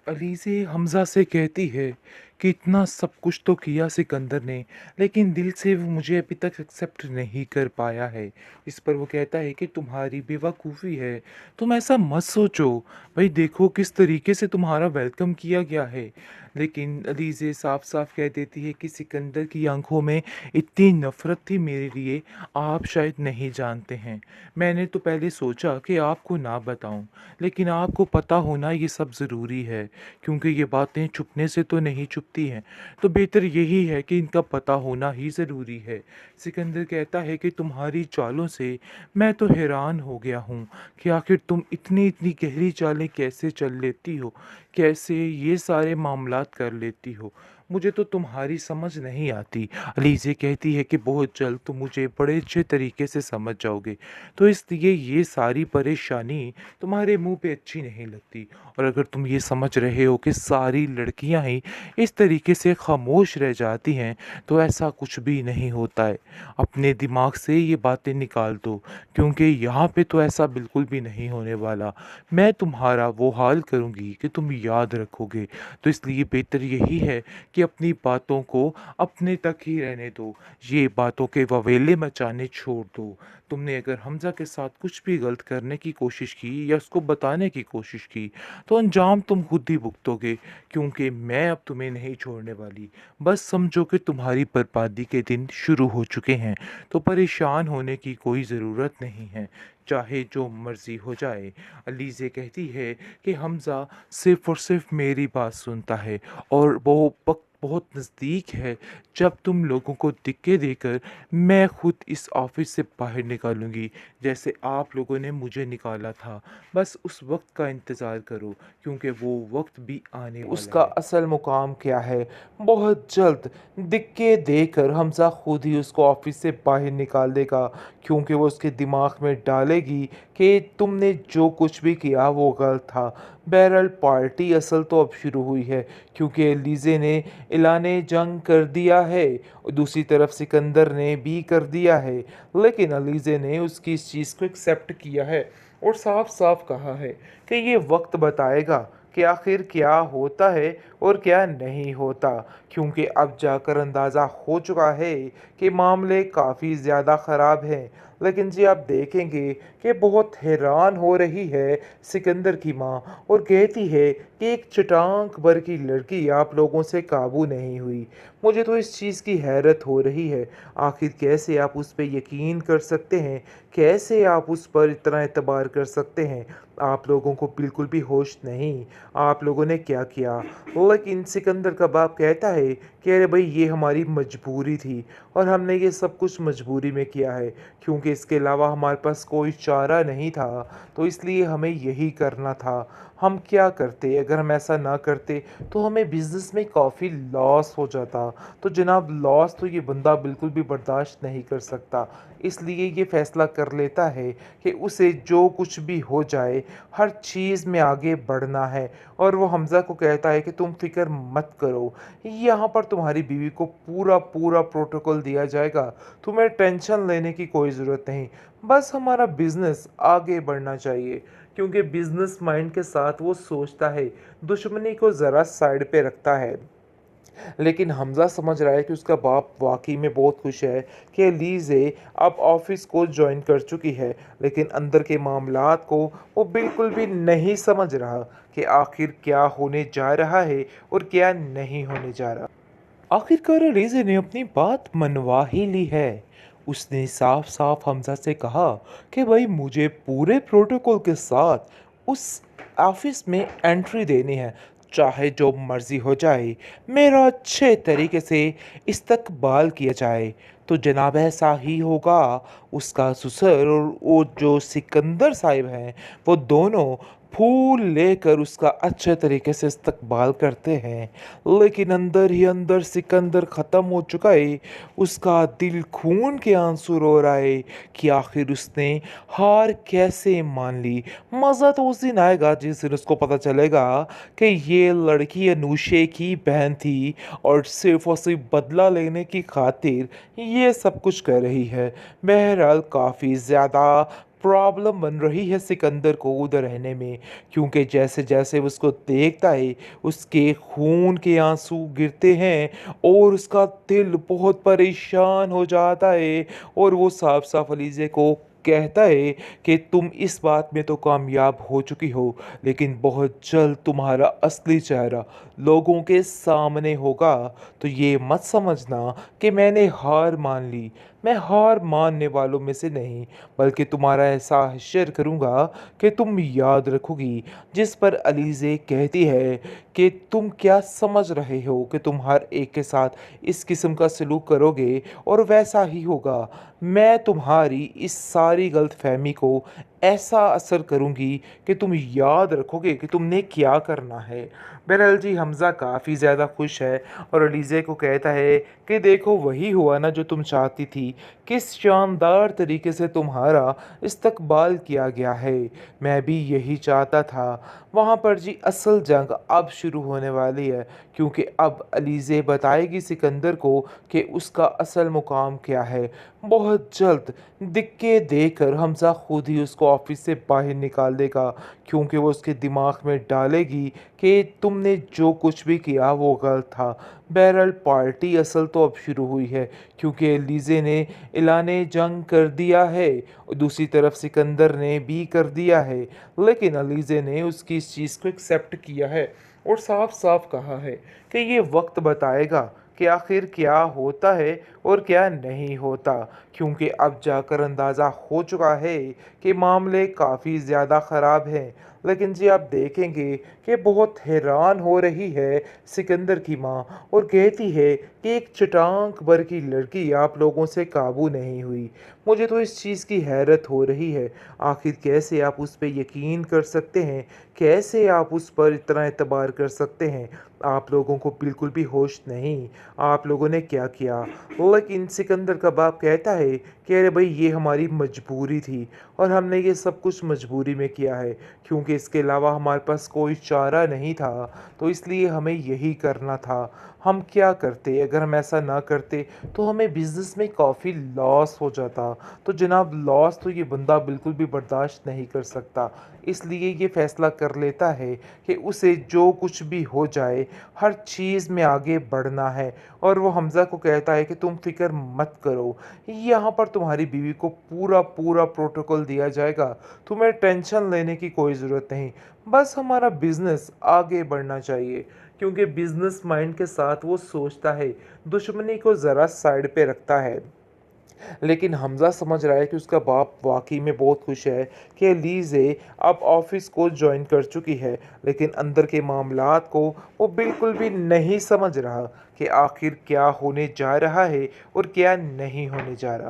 अलीज़े हमज़ा से कहती है कि इतना सब कुछ तो किया सिकंदर ने, लेकिन दिल से वो मुझे अभी तक एक्सेप्ट नहीं कर पाया है। इस पर वो कहता है कि तुम्हारी बेवकूफ़ी है, तुम ऐसा मत सोचो। भाई देखो किस तरीके से तुम्हारा वेलकम किया गया है। लेकिन अलीज़े साफ साफ कह देती है कि सिकंदर की आंखों में इतनी नफ़रत थी मेरे लिए, आप शायद नहीं जानते हैं। मैंने तो पहले सोचा कि आपको ना बताऊं, लेकिन आपको पता होना ये सब ज़रूरी है, क्योंकि ये बातें छुपने से तो नहीं छुपती हैं। तो बेहतर यही है कि इनका पता होना ही ज़रूरी है। सिकंदर कहता है कि तुम्हारी चालों से मैं तो हैरान हो गया हूँ कि आखिर तुम इतनी इतनी गहरी चालें कैसे चल लेती हो, कैसे ये सारे मामलात कर लेती हो। मुझे तो तुम्हारी समझ नहीं आती। अलीज़े कहती है कि बहुत जल्द तुम मुझे बड़े अच्छे तरीके से समझ जाओगे, तो इसलिए ये सारी परेशानी तुम्हारे मुंह पे अच्छी नहीं लगती। और अगर तुम ये समझ रहे हो कि सारी लड़कियां ही इस तरीके से खामोश रह जाती हैं, तो ऐसा कुछ भी नहीं होता है। अपने दिमाग से ये बातें निकाल दो, क्योंकि यहाँ पे तो ऐसा बिल्कुल भी नहीं होने वाला। मैं तुम्हारा वो हाल करूँगी कि तुम याद रखोगे। तो इसलिए बेहतर यही है कि अपनी बातों को अपने तक ही रहने दो, ये बातों के ववेले मचाने छोड़ दो। तुमने अगर हमज़ा के साथ कुछ भी गलत करने की कोशिश की या उसको बताने की कोशिश की, तो अंजाम तुम खुद ही भुगतोगे, क्योंकि मैं अब तुम्हें नहीं छोड़ने वाली। बस समझो कि तुम्हारी बर्बादी के दिन शुरू हो चुके हैं, तो परेशान होने की कोई ज़रूरत नहीं है, चाहे जो मर्ज़ी हो जाए। अलीज़े कहती है कि हमज़ा सिर्फ़ और सिर्फ़ मेरी बात सुनता है, और वो वक़्त बहुत नज़दीक है जब तुम लोगों को धिक्के देकर मैं खुद इस ऑफिस से बाहर निकालूंगी, जैसे आप लोगों ने मुझे निकाला था। बस उस वक्त का इंतज़ार करो, क्योंकि वो वक्त भी आने वाला उसका है। असल मुकाम क्या है, बहुत जल्द दिक्के देकर हमजा खुद ही उसको ऑफिस से बाहर निकाल देगा, क्योंकि वो उसके दिमाग में डालेगी कि तुमने जो कुछ भी किया वो गलत था। बहरहाल पार्टी असल तो अब शुरू हुई है, क्योंकि लीजे ने ऐलाने जंग कर दिया है, और दूसरी तरफ सिकंदर ने भी कर दिया है। लेकिन अलीज़े ने उसकी इस चीज़ को एक्सेप्ट किया है और साफ साफ कहा है कि ये वक्त बताएगा कि आखिर क्या होता है और क्या नहीं होता, क्योंकि अब जाकर अंदाज़ा हो चुका है कि मामले काफ़ी ज़्यादा ख़राब हैं। लेकिन जी आप देखेंगे कि बहुत हैरान हो रही है सिकंदर की माँ, और कहती है कि एक चटांक भर की लड़की आप लोगों से काबू नहीं हुई। मुझे तो इस चीज़ की हैरत हो रही है, आखिर कैसे आप उस पर यकीन कर सकते हैं, कैसे आप उस पर इतना एतबार कर सकते हैं। आप लोगों को बिल्कुल भी होश नहीं, आप लोगों ने क्या किया। लेकिन सिकंदर का बाप कहता है कि अरे भाई ये हमारी मजबूरी थी, और हमने ये सब कुछ मजबूरी में किया है, क्योंकि इसके अलावा हमारे पास कोई चारा नहीं था, तो इसलिए हमें यही करना था। हम क्या करते, अगर हम ऐसा ना करते तो हमें बिज़नेस में काफ़ी लॉस हो जाता। तो जनाब लॉस तो ये बंदा बिल्कुल भी बर्दाश्त नहीं कर सकता, इसलिए ये फ़ैसला कर लेता है कि उसे जो कुछ भी हो जाए, हर चीज़ में आगे बढ़ना है। और वो हमज़ा को कहता है कि तुम फ़िक्र मत करो, यहाँ पर तुम्हारी बीवी को पूरा पूरा प्रोटोकॉल दिया जाएगा, तुम्हें टेंशन लेने की कोई ज़रूरत नहीं। बस हमारा बिज़नेस आगे बढ़ना चाहिए, क्योंकि बिज़नेस माइंड के साथ वो सोचता है, दुश्मनी को ज़रा साइड पे रखता है। लेकिन हमज़ा समझ रहा है कि उसका बाप वाक़ई में बहुत खुश है कि लीज़े अब ऑफ़िस को जॉइन कर चुकी है, लेकिन अंदर के मामलात को वो बिल्कुल भी नहीं समझ रहा कि आखिर क्या होने जा रहा है और क्या नहीं होने जा रहा। आखिरकार लीज़े ने अपनी बात मनवा ही ली है। उसने साफ साफ हमज़ा से कहा कि भाई मुझे पूरे प्रोटोकॉल के साथ उस ऑफिस में एंट्री देनी है, चाहे जो मर्ज़ी हो जाए, मेरा अच्छे तरीके से इस्तकबाल किया जाए। तो जनाब ऐसा ही होगा। उसका ससुर और वो जो सिकंदर साहिब हैं, वो दोनों फूल लेकर उसका अच्छे तरीके से इस्तकबाल करते हैं। लेकिन अंदर ही अंदर सिकंदर ख़त्म हो चुका है। उसका दिल खून के आंसू रो रहा है कि आखिर उसने हार कैसे मान ली। मज़ा तो उस दिन आएगा जिस दिन उसको पता चलेगा कि ये लड़की अनुषे की बहन थी, और सिर्फ बदला लेने की खातिर ये सब कुछ कर रही है। बहरहाल काफ़ी ज़्यादा प्रॉब्लम बन रही है सिकंदर को उधर रहने में, क्योंकि जैसे-जैसे वो उसको देखता है, उसके खून के आँसू गिरते हैं और उसका दिल बहुत परेशान हो जाता है और वो साफ-साफ अलीज़े को कहता है कि तुम इस बात में तो कामयाब हो चुकी हो, लेकिन बहुत जल्द तुम्हारा असली चेहरा लोगों के सामने होगा। तो ये मत समझना कि मैंने हार मान ली। मैं हार मानने वालों में से नहीं, बल्कि तुम्हारा ऐसा हश्र करूँगा कि तुम याद रखोगी। जिस पर अलीज़े कहती है कि तुम क्या समझ रहे हो कि तुम हर एक के साथ इस किस्म का सलूक करोगे और वैसा ही होगा। मैं तुम्हारी इस सारी गलतफ़हमी को ऐसा असर करूँगी कि तुम याद रखोगे कि तुमने क्या करना है। बहरहाल जी, हमज़ा काफ़ी ज़्यादा खुश है और अलीज़े को कहता है कि देखो वही हुआ ना जो तुम चाहती थी। किस शानदार तरीके से तुम्हारा इस्तकबाल किया गया है। मैं भी यही चाहता था। वहाँ पर जी असल जंग अब शुरू होने वाली है, क्योंकि अब अलीज़े बताएगी सिकंदर को कि उसका असल मुकाम क्या है। बहुत जल्द दिक्के देकर हमज़ा खुद ही उसको ऑफ़िस से बाहर निकाल देगा, क्योंकि वो उसके दिमाग में डालेगी कि तुमने जो कुछ भी किया वो गलत था। बहरहाल पार्टी असल तो अब शुरू हुई है, क्योंकि एलीज़े ने ऐलान जंग कर दिया है और दूसरी तरफ सिकंदर ने भी कर दिया है। लेकिन एलीज़े ने उसकी इस चीज़ को एक्सेप्ट किया है और साफ-साफ कहा है कि ये वक्त बताएगा कि आखिर क्या होता है और क्या नहीं होता, क्योंकि अब जाकर अंदाज़ा हो चुका है कि मामले काफ़ी ज़्यादा ख़राब हैं। लेकिन जी आप देखेंगे कि बहुत हैरान हो रही है सिकंदर की माँ और कहती है कि एक चटाक भर की लड़की आप लोगों से काबू नहीं हुई। मुझे तो इस चीज़ की हैरत हो रही है, आखिर कैसे आप उस पे यकीन कर सकते हैं? कैसे आप उस पर इतना एतबार कर सकते हैं? आप लोगों को बिल्कुल भी होश नहीं, आप लोगों ने क्या किया? लेकिन सिकंदर का बाप कहता है कि अरे भई ये हमारी मजबूरी थी और हमने ये सब कुछ मजबूरी में किया है, क्योंकि इसके अलावा हमारे पास कोई चारा नहीं था, तो इसलिए हमें यही करना था। हम क्या करते? अगर हम ऐसा ना करते तो हमें बिज़नेस में काफ़ी लॉस हो जाता। तो जनाब लॉस तो ये बंदा बिल्कुल भी बर्दाश्त नहीं कर सकता। इसलिए ये फ़ैसला कर लेता है कि उसे जो कुछ भी हो जाए, हर चीज़ में आगे बढ़ना है और वो हमज़ा को कहता है कि तुम फ़िक्र मत करो, यहाँ पर तुम्हारी बीवी को पूरा प्रोटोकॉल दिया जाएगा, तुम्हें टेंशन लेने की कोई ज़रूरत नहीं, बस हमारा बिज़नेस आगे बढ़ना चाहिए। क्योंकि बिज़नेस माइंड के साथ वो सोचता है, दुश्मनी को ज़रा साइड पे रखता है। लेकिन हमज़ा समझ रहा है कि उसका बाप वाक़ई में बहुत खुश है कि लीज़े अब ऑफ़िस को जॉइन कर चुकी है, लेकिन अंदर के मामलात को वो बिल्कुल भी नहीं समझ रहा कि आखिर क्या होने जा रहा है और क्या नहीं होने जा रहा।